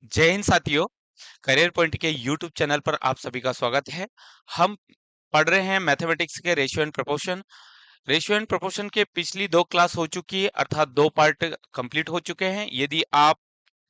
जय हिंद साथियों। Career point के यूट्यूब चैनल पर आप सभी का स्वागत है। हम पढ़ रहे हैं मैथमेटिक्स के ratio and proportion. Ratio and proportion के पिछली 2 क्लास हो चुकी है, अर्थात 2 पार्ट कंप्लीट हो चुके हैं। यदि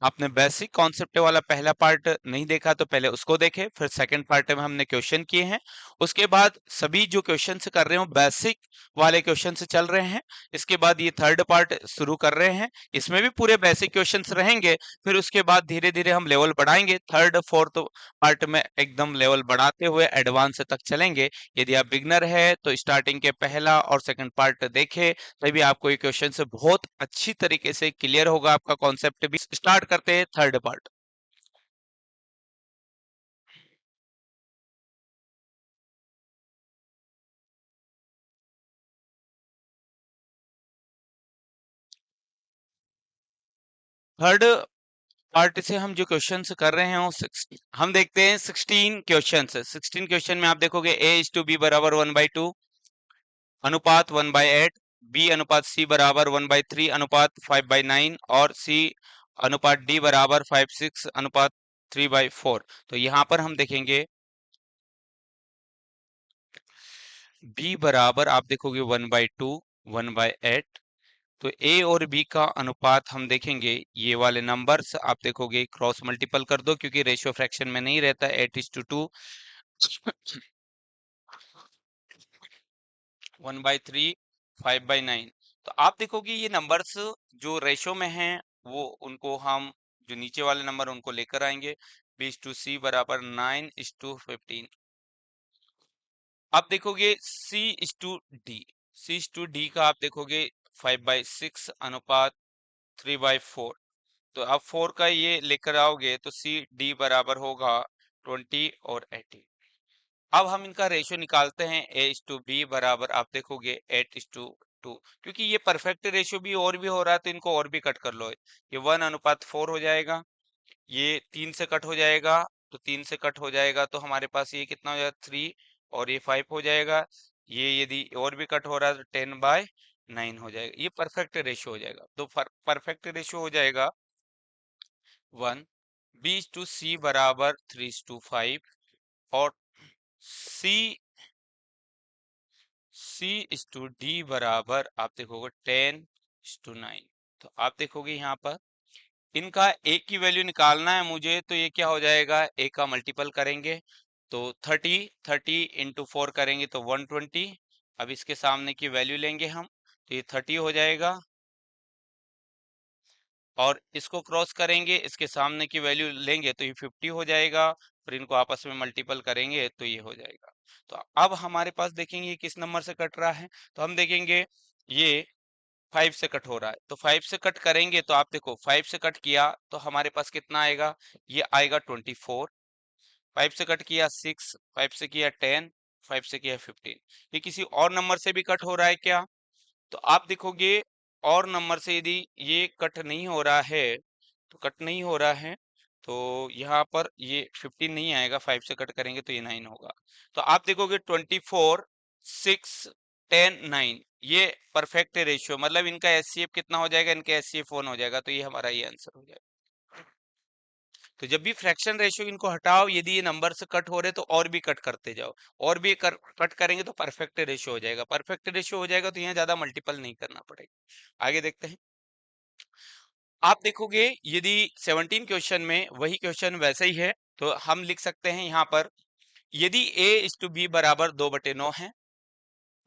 आपने बेसिक कॉन्सेप्ट वाला पहला पार्ट नहीं देखा तो पहले उसको देखें, फिर सेकंड पार्ट में हमने क्वेश्चन किए हैं। उसके बाद सभी जो क्वेश्चन कर रहे हो बेसिक वाले क्वेश्चन से चल रहे हैं। इसके बाद ये थर्ड पार्ट शुरू कर रहे हैं, इसमें भी पूरे बेसिक क्वेश्चंस रहेंगे। फिर उसके बाद धीरे धीरे हम लेवल बढ़ाएंगे, थर्ड फोर्थ पार्ट में एकदम लेवल बढ़ाते हुए एडवांस तक चलेंगे। यदि आप बिगनर है तो स्टार्टिंग के पहला और सेकंड पार्ट देखें, तभी आपको ये क्वेश्चन से बहुत अच्छी तरीके से क्लियर होगा, आपका कॉन्सेप्ट भी। स्टार्ट करते हैं थर्ड पार्ट। थर्ड पार्ट से हम जो क्वेश्चंस कर रहे हैं वो हम देखते हैं 16 क्वेश्चंस। 16 क्वेश्चन में आप देखोगे ए इज टू बी बराबर 1/2 अनुपात 1/8, बी अनुपात सी बराबर 1/3 अनुपात 5/9 और सी अनुपात डी बराबर 5/6 अनुपात 3/4। तो यहाँ पर हम देखेंगे बी बराबर आप देखोगे 1/2 1/8। तो ए और बी का अनुपात हम देखेंगे, ये वाले नंबर्स आप देखोगे क्रॉस मल्टीपल कर दो, क्योंकि रेशियो फ्रैक्शन में नहीं रहता। 8:2 1/3 5/9। तो आप देखोगे ये नंबर्स जो रेशियो में हैं वो उनको हम जो नीचे वाले नंबर उनको लेकर आएंगे। B/C बराबर 9:15। आप देखोगे C/D, C/D का आप देखोगे 5/6 अनुपात 3/4। तो अब 4 का ये लेकर आओगे तो CD बराबर होगा 20 और 80। अब हम इनका रेशियो निकालते हैं। A/B बराबर आप देखोगे 8:2, क्योंकि ये परफेक्ट रेशियो भी और भी हो रहा है तो इनको और भी कट कर लो। ये 1:4 हो जाएगा, ये 3 से कट हो जाएगा, तो 3 से कट हो जाएगा तो हमारे पास ये कितना हो जाएगा 3, और ये 5 हो जाएगा। ये यदि और भी कट हो रहा है तो 10/9 हो जाएगा। ये परफेक्ट रेशियो हो जाएगा। तो परफेक्ट रेशियो हो जाएगा 1। B/C बराबर 3:5 और C C/D बराबर आप देखोगे 10:9। तो आप देखोगे यहाँ पर इनका ए की वैल्यू निकालना है मुझे, तो ये क्या हो जाएगा, ए का मल्टीपल करेंगे तो 30 इंटू 4 करेंगे तो 120। अब इसके सामने की वैल्यू लेंगे हम तो ये 30 हो जाएगा, और इसको क्रॉस करेंगे, इसके सामने की वैल्यू लेंगे तो ये 50 हो जाएगा। फिर इनको आपस में मल्टीपल करेंगे तो ये हो जाएगा। तो अब हमारे पास देखेंगे ये किस नंबर से कट रहा है, तो हम देखेंगे ये 5 से कट हो रहा है। तो 5 से कट करेंगे तो आप देखो 5 से कट किया तो हमारे पास कितना आएगा, ये आएगा 24। 5 से कट किया 6, 5 से किया 10, 5 से किया 15। ये किसी और नंबर से भी कट हो रहा है क्या, तो आप देखोगे और नंबर से यदि ये कट नहीं हो रहा है, तो कट नहीं हो रहा है तो यहाँ पर ये 15 नहीं आएगा, 5 से कट करेंगे तो ये 9 होगा। तो आप देखोगे 24 6 10 9, ये परफेक्ट रेशियो, मतलब इनका एचसीएफ कितना हो जाएगा, इनका एचसीएफ 1 हो जाएगा। तो ये हमारा ये आंसर हो जाएगा। तो जब भी फ्रैक्शन रेशियो इनको हटाओ, यदि ये नंबर से कट हो रहे तो और भी कट करते जाओ, और भी कट करेंगे तो परफेक्ट रेशियो हो जाएगा। परफेक्ट रेशियो हो जाएगा तो यहाँ ज्यादा मल्टीपल नहीं करना पड़ेगा। आगे देखते हैं। आप देखोगे यदि 17 क्वेश्चन में वही क्वेश्चन वैसे ही है तो हम लिख सकते हैं यहाँ पर, यदि A/B बराबर 2/9 है,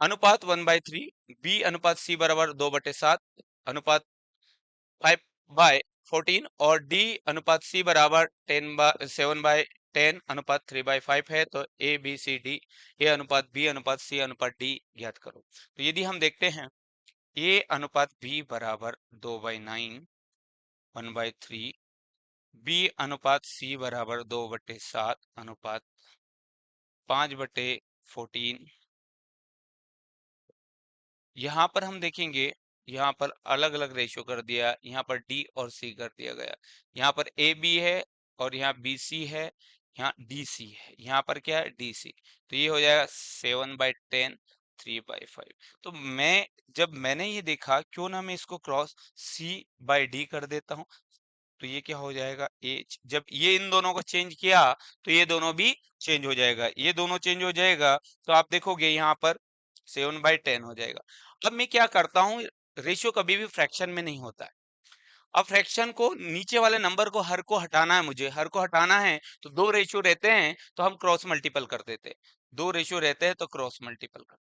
अनुपात 1/3, B अनुपात C बराबर 2/7 अनुपात 5/14 और D अनुपात C बराबर 7/10 अनुपात 3/5 है, तो A B C D, A अनुपात B अनुपात C अनुपात D ज्ञात करो। तो यदि हम देखते हैं A अनुपात B बराबर 2/9 1/3, B अनुपात C बराबर 2/7 अनुपात 5/14। यहाँ पर हम देखेंगे, यहाँ पर अलग अलग रेशियो कर दिया, यहाँ पर डी और सी कर दिया गया। यहाँ पर ए बी है और यहाँ बी सी है, यहाँ डी सी है, यहाँ पर क्या है डी सी। तो ये हो जाएगा 7/10 3/5। तो जब मैंने ये देखा क्यों ना मैं इसको क्रॉस C/D कर देता हूँ, तो ये क्या हो जाएगा, ए जब ये इन दोनों को चेंज किया तो ये दोनों भी चेंज हो जाएगा, ये दोनों चेंज हो जाएगा, तो आप देखोगे यहाँ पर 7/10 हो जाएगा। अब मैं क्या करता हूँ, रेशियो कभी भी फ्रैक्शन में नहीं होता है। अब फ्रैक्शन को नीचे वाले नंबर को हर को हटाना है, मुझे हर को हटाना है, तो दो रेशियो रहते हैं तो हम क्रॉस मल्टीपल कर देते हैं, दो रेशियो रहते हैं तो क्रॉस मल्टीपल कर,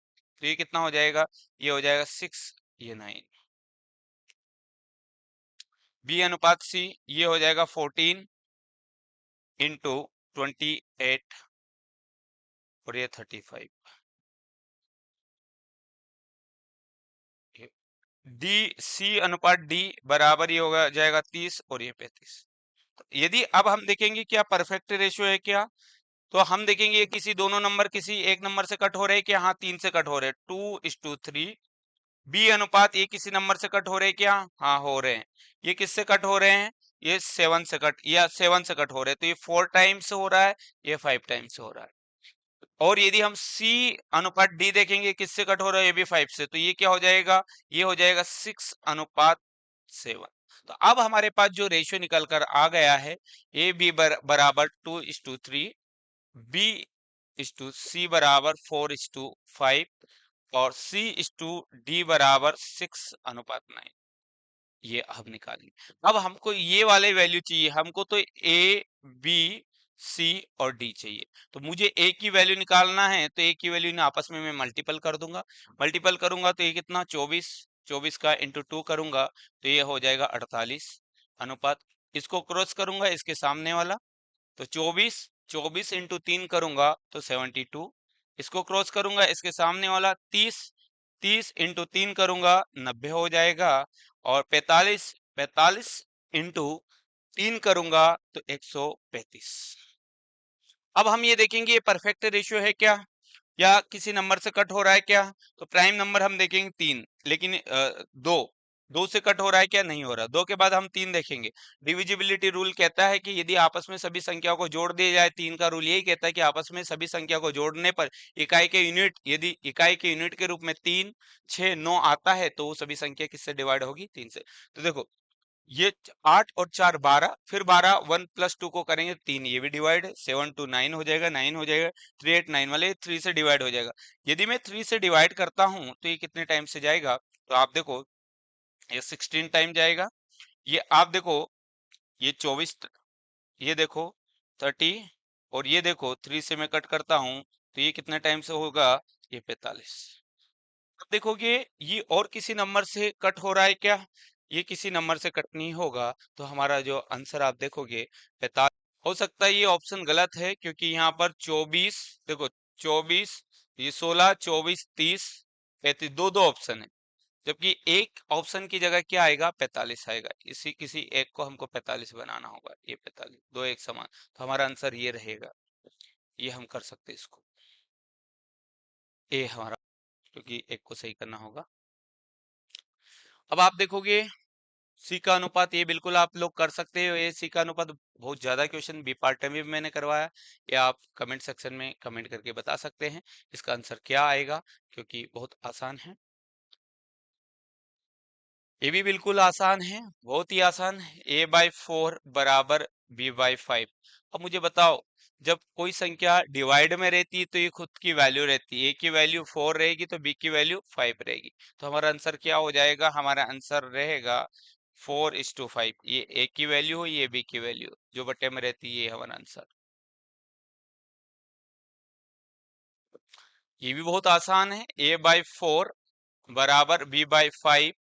तो ये कितना हो जाएगा, ये हो जाएगा 6, ये 9, बी अनुपात सी ये हो जाएगा 14 इंटू 28 और ये 35, डी सी अनुपात डी बराबर ये होगा जाएगा 30 और ये 35। तो यदि अब हम देखेंगे क्या परफेक्ट रेशियो है क्या, तो हम देखेंगे किसी दोनों नंबर किसी एक नंबर से कट हो रहे हैं क्या, हाँ 3 से कट हो रहे हैं, 2:3। बी अनुपात ये किसी नंबर से कट हो रहे हैं क्या, हाँ हो रहे हैं। ये किससे कट हो रहे हैं, ये 7 से कट या 7 से कट हो रहे हैं, तो ये 4 टाइम्स हो रहा है, ये 5 टाइम्स हो रहा है। और यदि हम सी अनुपात डी देखेंगे किससे कट हो रहा है, ये भी 5 से, तो ये क्या हो जाएगा, ये हो जाएगा 6:7। तो अब हमारे पास जो रेशियो निकल कर आ गया है, ए बी बराबर 2:3, बी इस टू सी बराबर 4:5 और सी इस टू डी बराबर 6:9, ये अब निकालिए। अब हमको ये वाले वैल्यू चाहिए, हमको तो ए बी सी और डी चाहिए, तो मुझे ए की वैल्यू निकालना है, तो ए की वैल्यू आपस में मैं मल्टीपल कर दूंगा, मल्टीपल करूंगा तो ये कितना 24, 24 का इंटू 2 करूंगा तो ये हो जाएगा 48 अनुपात, इसको क्रॉस करूंगा इसके सामने वाला, तो 24, 24 इंटू 3 करूंगा तो 72, इसको क्रॉस करूंगा इसके सामने वाला 30, 30 इंटू 3 करूंगा 90 हो जाएगा, और 45, 45 इंटू 3 करूंगा तो 135। अब हम ये देखेंगे ये परफेक्ट रेशियो है क्या, या किसी नंबर से कट हो रहा है क्या, तो प्राइम नंबर हम देखेंगे 3, लेकिन दो, दो से कट हो रहा है क्या, नहीं हो रहा, दो के बाद हम 3 देखेंगे। डिविजिबिलिटी रूल कहता है कि यदि आपस में सभी संख्याओं को जोड़ दिया जाए, 3 का रूल यही कहता है कि आपस में सभी संख्या को जोड़ने पर इकाई के यूनिट, यदि इकाई के यूनिट के रूप में 3, 6, 9 आता है तो वो सभी संख्या किससे डिवाइड होगी, 3 से। तो देखो ये 8 और 4 12, फिर 12 1 + 2 को करेंगे 3, ये भी डिवाइड है, 7 to 9 हो जाएगा, 9 हो जाएगा, 3 8 9 वाले 3 से डिवाइड हो जाएगा। यदि मैं 3 से डिवाइड करता हूं तो ये कितने टाइम से जाएगा, तो आप देखो ये 16 टाइम जाएगा, ये आप देखो ये 24, ये देखो 30, और ये देखो 3 से मैं कट करता हूं तो ये कितने टाइम से होगा, ये 45। अब देखोगे ये और किसी नंबर से कट हो रहा है क्या, ये किसी नंबर से कट नहीं होगा, तो हमारा जो आंसर आप देखोगे 45। हो सकता है ये ऑप्शन गलत है क्योंकि यहाँ पर 24, देखो 24, ये 16, 24, 30, 35, दो दो ऑप्शन है, जबकि एक ऑप्शन की जगह क्या आएगा, 45 आएगा, इसी किसी एक को हमको 45 बनाना होगा, ये 45 दो एक समान, तो हमारा आंसर ये रहेगा, ये हम कर सकते इसको, ए हमारा, क्योंकि एक को सही करना होगा। अब आप देखोगे सी का अनुपात, ये बिल्कुल आप लोग कर सकते हो, ये सी का अनुपात बहुत ज्यादा क्वेश्चन बी पार्ट में भी मैंने करवाया, या आप कमेंट सेक्शन में कमेंट करके बता सकते हैं इसका आंसर क्या आएगा, क्योंकि बहुत आसान है, ये भी बिल्कुल आसान है, बहुत ही आसान है, a/4 बराबर b/5। अब मुझे बताओ जब कोई संख्या डिवाइड में रहती है तो ये खुद की वैल्यू रहती है, a की वैल्यू 4 रहेगी तो b की वैल्यू 5 रहेगी, तो हमारा आंसर क्या हो जाएगा, हमारा आंसर रहेगा 4:5, ये a की वैल्यू हो, ये b की वैल्यू जो बटे में रहती है, ये हमारा आंसर। ये भी बहुत आसान है, a/4 बराबर b/5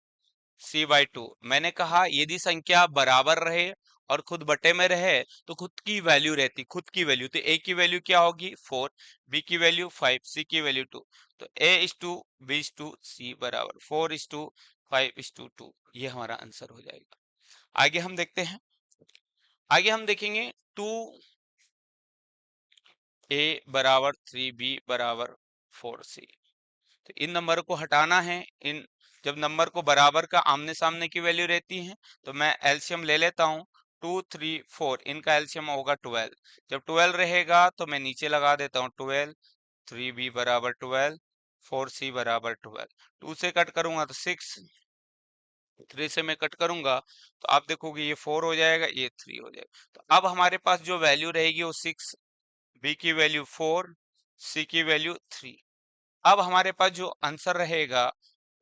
c/2। मैंने कहा यदि संख्या बराबर रहे और खुद बटे में रहे तो खुद की वैल्यू रहती, खुद की वैल्यू, तो a की वैल्यू क्या होगी 4, b की वैल्यू 5, c की वैल्यू 2, तो a:b:2 c बराबर 4:5:2, ये हमारा आंसर हो जाएगा। आगे हम देखते हैं, आगे हम देखेंगे 2a बराबर 3b बराबर 4c, तो इन नंबर को हटाना है, इन जब नंबर को बराबर का आमने सामने की वैल्यू रहती है तो मैं एलसीएम ले लेता हूँ, 2 3 4 इनका एलसीएम होगा 12, जब 12 रहेगा तो मैं नीचे लगा देता हूँ 12, 3b बराबर 12, 4c बराबर 12, 2 से कट करूंगा तो 6, 3 से मैं कट करूंगा तो आप देखोगे ये 4 हो जाएगा, ये 3 हो जाएगा। तो अब हमारे पास जो वैल्यू रहेगी वो 6, बी की वैल्यू 4, सी की वैल्यू 3। अब हमारे पास जो आंसर रहेगा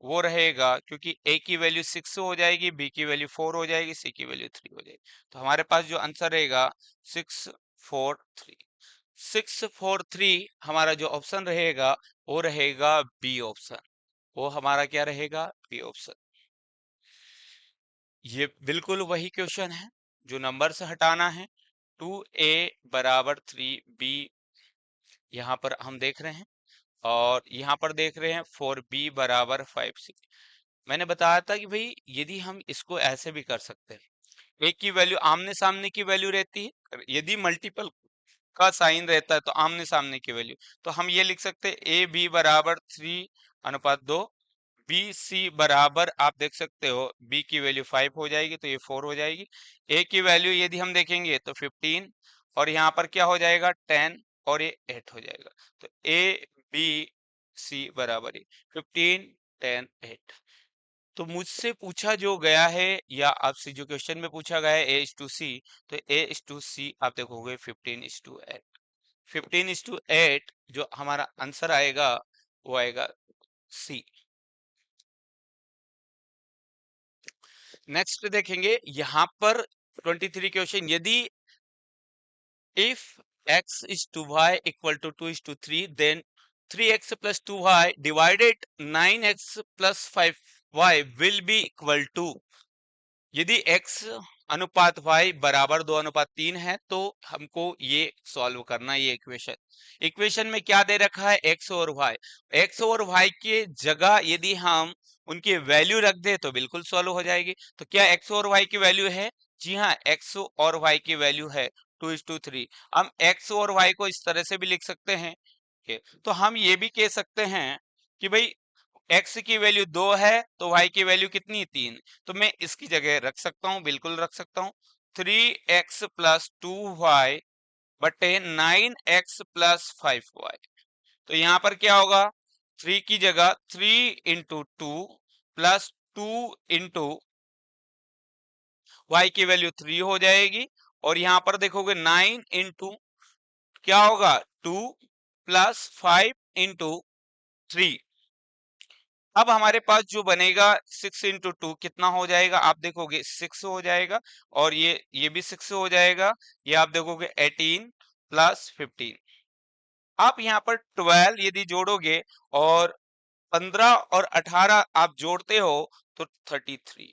वो रहेगा, क्योंकि ए की वैल्यू 6 हो जाएगी, बी की वैल्यू 4 हो जाएगी, सी की वैल्यू 3 हो जाएगी। तो हमारे पास जो आंसर रहेगा 6 4 3। 6 4 3 हमारा जो ऑप्शन रहेगा वो रहेगा बी ऑप्शन। वो हमारा क्या रहेगा? B option. ये बिल्कुल वही क्वेश्चन है जो नंबर से हटाना है। 2a बराबर 3b यहाँ पर हम देख रहे हैं, और यहाँ पर देख रहे हैं 4b बराबर 5c। मैंने बताया था कि भाई यदि हम इसको ऐसे भी कर सकते हैं, एक की वैल्यू आमने सामने की वैल्यू रहती है, यदि मल्टीपल का साइन रहता है तो आमने सामने की वैल्यू, तो हम ये लिख सकते हैं ए बी बराबर 3:2, बी सी बराबर आप देख सकते हो बी की वैल्यू 5 हो जाएगी तो ये 4 हो जाएगी। ए की वैल्यू यदि हम देखेंगे तो 15, और यहाँ पर क्या हो जाएगा 10, और ये 8 हो जाएगा। तो ए बी सी बराबर 15 10 8। तो मुझसे पूछा जो गया है, या आपसे जो क्वेश्चन में पूछा गया है A:C, तो A:C आप देखोगे 15:8। 15:8 जो हमारा आंसर आएगा वो आएगा सी। नेक्स्ट देखेंगे यहाँ पर 23 क्वेश्चन, यदि if x is to y equal to 2 is to 3, then 3x plus 2y divided 9x plus 5y will be equal to, यदि x अनुपात y बराबर 2:3 है तो हमको ये सॉल्व करना है। ये इक्वेशन में क्या दे रखा है? x और y। x और y के जगह यदि हम उनकी वैल्यू रख दे तो बिल्कुल सॉल्व हो जाएगी। तो क्या x और y की वैल्यू है? जी हाँ, x और y की वैल्यू है 2:3। हम x और y को इस तरह से भी लिख सकते हैं तो हम ये भी कह सकते हैं कि भाई x की वैल्यू 2 है तो y की वैल्यू कितनी? 3। तो मैं इसकी जगह रख सकता हूं, बिल्कुल रख सकता हूं, 3x प्लस 2y बटे 9x प्लस 5y। तो यहाँ पर क्या होगा? 3 की जगह 3 × 2 प्लस 2 × y की वैल्यू 3 हो जाएगी, और यहाँ पर देखोगे 9 × क्या होगा? 2 प्लस 5 × 3। अब हमारे पास जो बनेगा 6 × 2 कितना हो जाएगा? आप देखोगे 6 हो जाएगा, और ये भी 6 हो जाएगा। ये आप देखोगे 18 प्लस 15। आप यहाँ पर 12 यदि जोड़ोगे और 15 और 18 आप जोड़ते हो तो 33।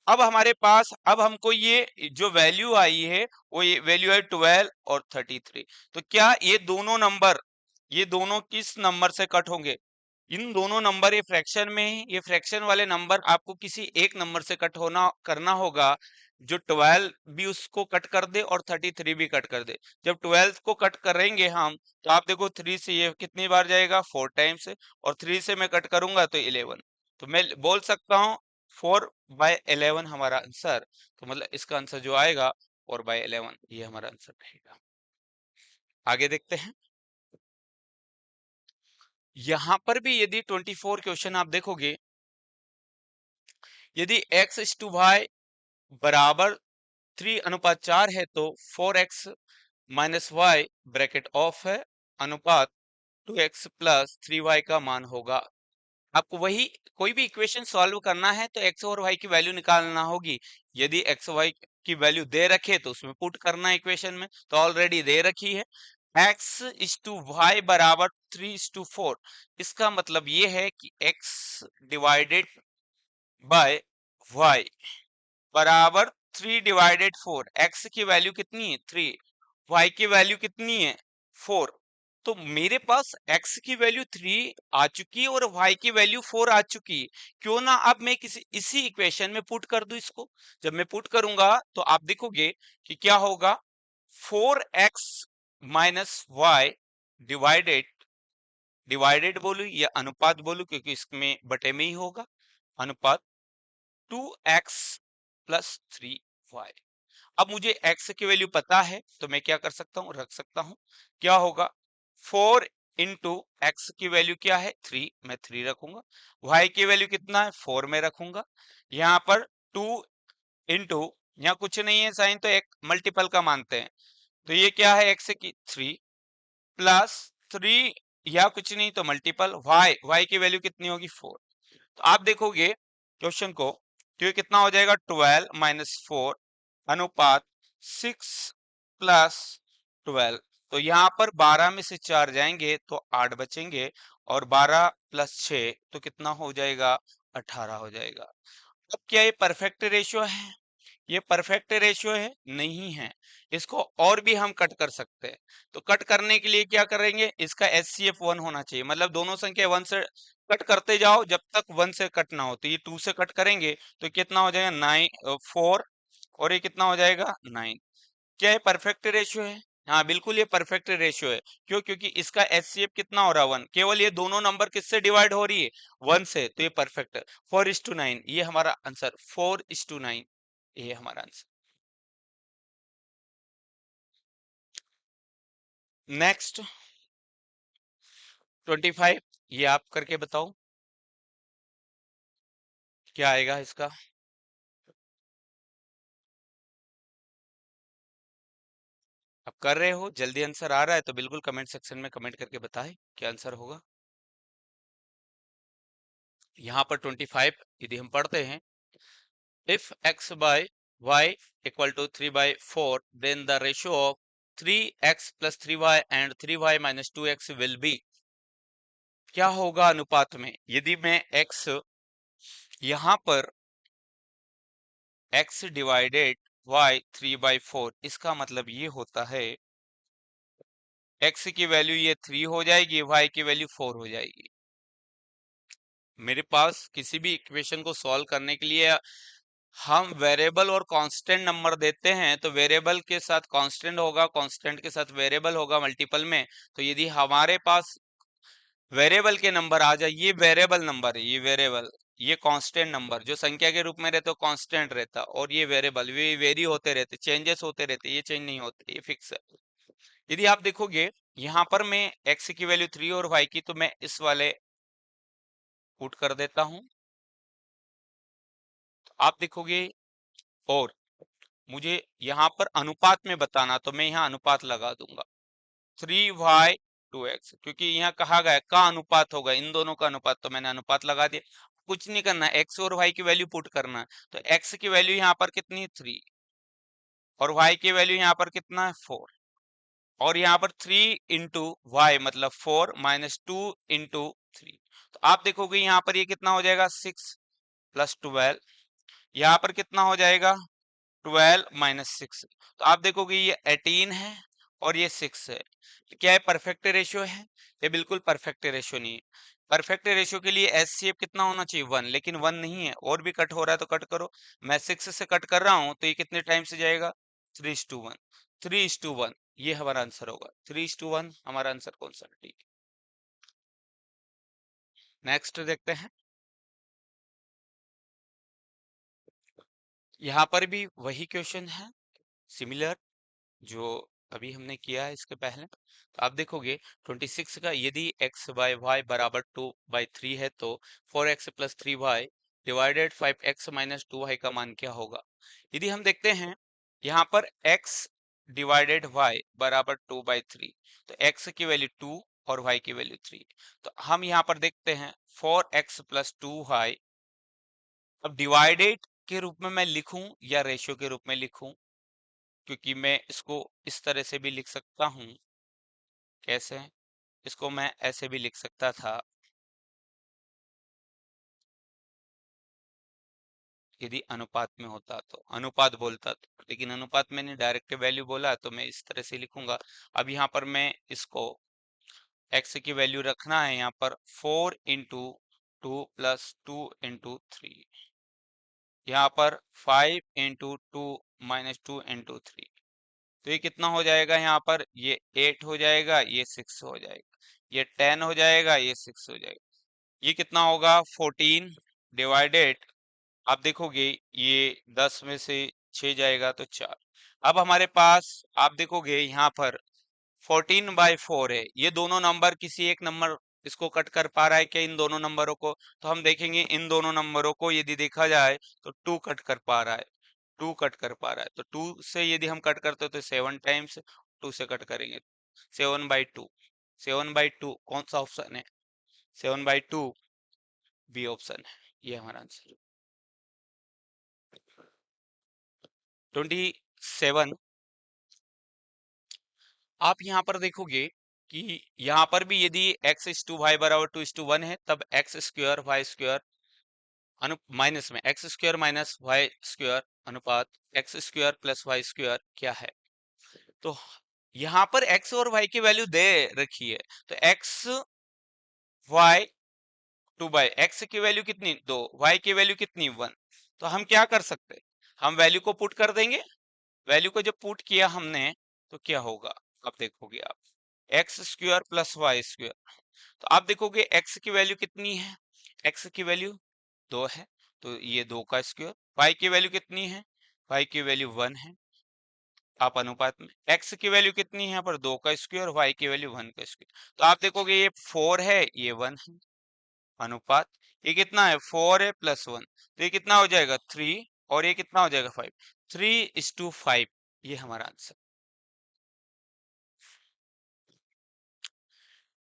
अब हमारे पास, अब हमको ये जो वैल्यू आई है वो ये वैल्यू है 12 और 33। तो क्या ये दोनों किस नंबर से कट होंगे? इन दोनों नंबर, ये फ्रैक्शन में है, ये फ्रैक्शन वाले नंबर आपको किसी एक नंबर से कट होना करना होगा जो 12 भी उसको कट कर दे और 33 भी कट कर दे। जब 12 को कट करेंगे हम तो आप देखो 3 से ये कितनी बार जाएगा? 4 टाइम्स, और 3 से मैं कट करूंगा तो 11। तो मैं बोल सकता हूँ 4/11 हमारा आंसर। तो मतलब इसका आंसर जो आएगा 4/11 ये हमारा आंसर रहेगा। आगे देखते हैं। यहां पर भी यदि 24 क्वेश्चन आप देखोगे, यदि x is to y बराबर 3:4 है तो 4x minus Y bracket of है अनुपात 2x प्लस 3y का मान होगा। आपको वही कोई भी इक्वेशन सॉल्व करना है तो x और y की वैल्यू निकालना होगी। यदि x y की वैल्यू दे रखे तो उसमें पुट करना है इक्वेशन में, तो ऑलरेडी दे रखी है। x is to y बराबर 3:4। इसका मतलब ये है कि x डिवाइडेड बाय y बराबर 3/4। x की वैल्यू कितनी है? 3। y की वैल्यू कितनी है? 4। तो मेरे पास x की वैल्यू 3 आ चुकी है और y की वैल्यू 4 आ चुकी है। क्यों ना अब मैं इसी इक्वेशन में पुट कर दूं इसको। जब मैं पुट करूंगा तो आप देखोगे कि क्या होगा? 4x minus Y divided, divided बोलूं या अनुपात बोलूं, क्योंकि इसमें बटे में ही होगा, अनुपात 2x प्लस 3y। अब मुझे x की वैल्यू पता है तो मैं क्या कर सकता हूं? रख सकता हूं। क्या होगा? 4 इंटू एक्स की वैल्यू क्या है 3, मैं 3 रखूंगा। वाई की वैल्यू कितना है 4 में रखूंगा। यहाँ पर 2 इंटू, यहाँ कुछ नहीं है साइन तो एक मल्टीपल का मानते हैं, तो ये क्या है एक्स की 3 प्लस 3, या कुछ नहीं तो मल्टीपल वाई, वाई की वैल्यू कितनी होगी 4। तो आप देखोगे क्वेश्चन को तो ये कितना हो जाएगा 12 माइनस 4 अनुपात 6 प्लस 12। तो यहाँ पर 12 में से 4 जाएंगे तो 8 बचेंगे, और 12 प्लस 6 तो कितना हो जाएगा 18 हो जाएगा। अब क्या ये परफेक्ट रेशियो है? ये परफेक्ट रेशियो है नहीं है, इसको और भी हम कट कर सकते हैं। तो कट करने के लिए क्या करेंगे, इसका HCF 1 होना चाहिए, मतलब दोनों संख्या 1 से कट करते जाओ जब तक 1 से कट ना हो। तो ये 2 से कट करेंगे तो कितना हो जाएगा 9 4, और ये कितना हो जाएगा 9। क्या ये परफेक्ट रेशियो है? हाँ बिल्कुल ये परफेक्ट रेशियो है। क्यों? क्योंकि इसका HCF कितना हो रहा है 1, केवल ये दोनों नंबर किससे डिवाइड हो रही है 1 से, तो ये परफेक्ट है। 4:9 ये हमारा आंसर, 4:9 ये हमारा आंसर। नेक्स्ट 25, ये आप करके बताओ क्या आएगा इसका। अब कर रहे हो, जल्दी आंसर आ रहा है तो बिल्कुल कमेंट सेक्शन में कमेंट करके बताएं क्या आंसर होगा। यहाँ पर 25 यदि हम पढ़ते हैं, if x by y equal to 3/4 then the ratio of 3x plus 3y and 3y minus 2x will be। क्या होगा अनुपात में यदि मैं x यहाँ पर x डिवाइडेड y 3/4, इसका मतलब ये होता है x की वैल्यू ये 3 हो जाएगी, y की वैल्यू 4 हो जाएगी। मेरे पास किसी भी इक्वेशन को सॉल्व करने के लिए हम वेरिएबल और कांस्टेंट नंबर देते हैं, तो वेरिएबल के साथ कांस्टेंट होगा, कांस्टेंट के साथ वेरिएबल होगा मल्टीपल में। तो यदि हमारे पास वेरिएबल के नंबर आ जाए, ये वेरिएबल नंबर है, ये वेरिएबल, ये कांस्टेंट नंबर जो संख्या के रूप में रहते हो कांस्टेंट रहता, और ये वेरिएबल वे वेरी होते रहते, चेंजेस होते रहते, ये चेंज नहीं होते, ये फिक्स है। यदि आप देखोगे यहाँ पर मैं x की वैल्यू 3 और y की, तो मैं इस वाले पुट कर देता हूं। तो आप देखोगे, और मुझे यहाँ पर अनुपात में बताना, तो मैं यहाँ अनुपात लगा दूंगा 3y 2x, क्योंकि यहाँ कहा गया का अनुपात होगा, इन दोनों का अनुपात, तो मैंने अनुपात लगा दिया। कुछ नहीं करना, x और y की वैल्यू पुट करना है। तो x की वैल्यू यहाँ पर कितनी है 3, और y की वैल्यू यहाँ पर कितना है 4, और यहाँ पर 3 इंटू वाई मतलब 4 माइनस 2 इंटू 3। तो आप देखोगे यहाँ पर ये कितना हो जाएगा 6 प्लस 12, यहाँ पर कितना हो जाएगा 12 माइनस 6। तो आप देखोगे ये 18 है और ये 6 है। तो क्या है परफेक्ट रेशियो है? ये बिल्कुल परफेक्ट रेशियो नहीं है। परफेक्ट रेशियो के लिए HCF कितना होना चाहिए 1, लेकिन 1 नहीं है, और भी कट हो रहा है तो कट करो। मैं 6 से कट कर रहा हूं तो ये कितने टाइम से जाएगा 3:1, 3:1 ये हमारा आंसर होगा। 3:1 हमारा आंसर कौन सा है? ठीक है, नेक्स्ट देखते हैं। यहाँ पर भी वही क्वेश्चन है, सिमिलर जो अभी हमने किया है इसके पहले। तो आप देखोगे 26 का यदि x बाय y बराबर 2/3 है तो 4x plus 3y divided 5x minus 2y का मान क्या होगा। यदि हम देखते हैं यहाँ पर x डिवाइडेड y बराबर 2/3, तो x की वैल्यू 2 और y की वैल्यू 3। तो हम यहाँ पर देखते हैं 4x प्लस 2y, अब डिवाइडेड के रूप में मैं लिखूं या रेशियो के रूप में लिखूं, क्योंकि मैं इसको इस तरह से भी लिख सकता हूं। कैसे? इसको मैं ऐसे भी लिख सकता था यदि अनुपात में होता, तो अनुपात बोलता तो, लेकिन अनुपात मैंने डायरेक्ट वैल्यू बोला तो मैं इस तरह से लिखूंगा। अब यहाँ पर मैं इसको x की वैल्यू रखना है यहाँ पर 4 इंटू 2 प्लस 2 इंटू 3, यहाँ पर 5 इंटू 2 माइनस 2 इंटू 3। तो ये कितना हो जाएगा, यहाँ पर ये 8 हो जाएगा, ये 6 हो जाएगा, ये 10 हो जाएगा, ये 6 हो जाएगा। ये कितना होगा 14 डिवाइडेड, आप देखोगे ये 10 में से 6 जाएगा तो 4। अब हमारे पास आप देखोगे यहाँ पर 14/4 है, ये दोनों नंबर किसी एक नंबर इसको कट कर पा रहा है क्या, इन दोनों नंबरों को? तो हम देखेंगे इन दोनों नंबरों को यदि देखा जाए तो 2 कट कर पा रहा है, 2 कट कर पा रहा है, तो 2 से यदि हम कट करते हो तो 7 टाइम्स 2 से कट करेंगे, 7/2, 7/2 कौन सा ऑप्शन है? 7/2 बी ऑप्शन है, ये हमारा आंसर। 27, आप यहाँ पर देखोगे कि यहाँ पर भी यदि x इज टू वाई बराबर 2:1 है, तब एक्स स्क्वायर वाई स्क्वायर अनु माइनस में x square minus y square अनुपात x square plus Y square क्या है? तो यहाँ पर x और y की वैल्यू दे रखी है, तो x y 2/x की वैल्यू कितनी 2, y की वैल्यू कितनी 1, तो हम क्या कर सकते हैं, हम वैल्यू को पुट कर देंगे। वैल्यू को जब पुट किया हमने तो क्या होगा, अब देखोगे आप X square plus Y square, तो आप देखोगे x की वैल्यू कितनी है, x की वैल्यू 2 है, तो ये 2 का स्क्वायर, y की वैल्यू कितनी है, y की वैल्यू 1 है, आप अनुपात में x की वैल्यू कितनी है यहाँ पर 2 का स्क्वायर, y की वैल्यू 1 का स्क्वायर, तो आप देखोगे ये 4 है ये 1 है, अनुपात ये कितना है 4 है प्लस 1, तो ये कितना हो जाएगा 3, और ये कितना हो जाएगा 5, 3:5, ये हमारा आंसर।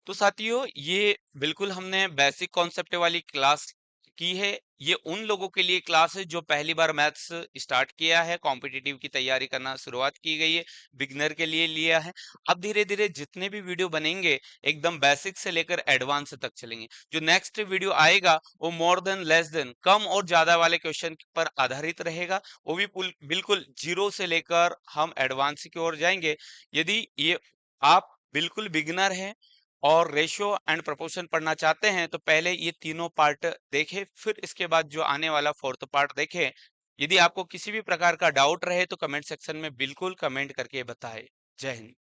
तो साथियों ये बिल्कुल हमने बेसिक कॉन्सेप्ट वाली क्लास की है, ये उन लोगों के लिए क्लास है जो पहली बार मैथ्स स्टार्ट किया है, कॉम्पिटिटिव की तैयारी करना शुरुआत की गई है, बिगनर के लिए लिया है। अब धीरे धीरे जितने भी वीडियो बनेंगे एकदम बेसिक से लेकर एडवांस तक चलेंगे। जो नेक्स्ट वीडियो आएगा वो मोर देन लेस देन कम और ज्यादा वाले क्वेश्चन पर आधारित रहेगा, वो भी बिल्कुल जीरो से लेकर हम एडवांस की ओर जाएंगे। यदि ये आप बिल्कुल बिगिनर हैं और रेशियो एंड प्रोपोर्शन पढ़ना चाहते हैं तो पहले ये तीनों पार्ट देखें, फिर इसके बाद जो आने वाला फोर्थ पार्ट देखें। यदि आपको किसी भी प्रकार का डाउट रहे तो कमेंट सेक्शन में बिल्कुल कमेंट करके बताएं। जय हिंद।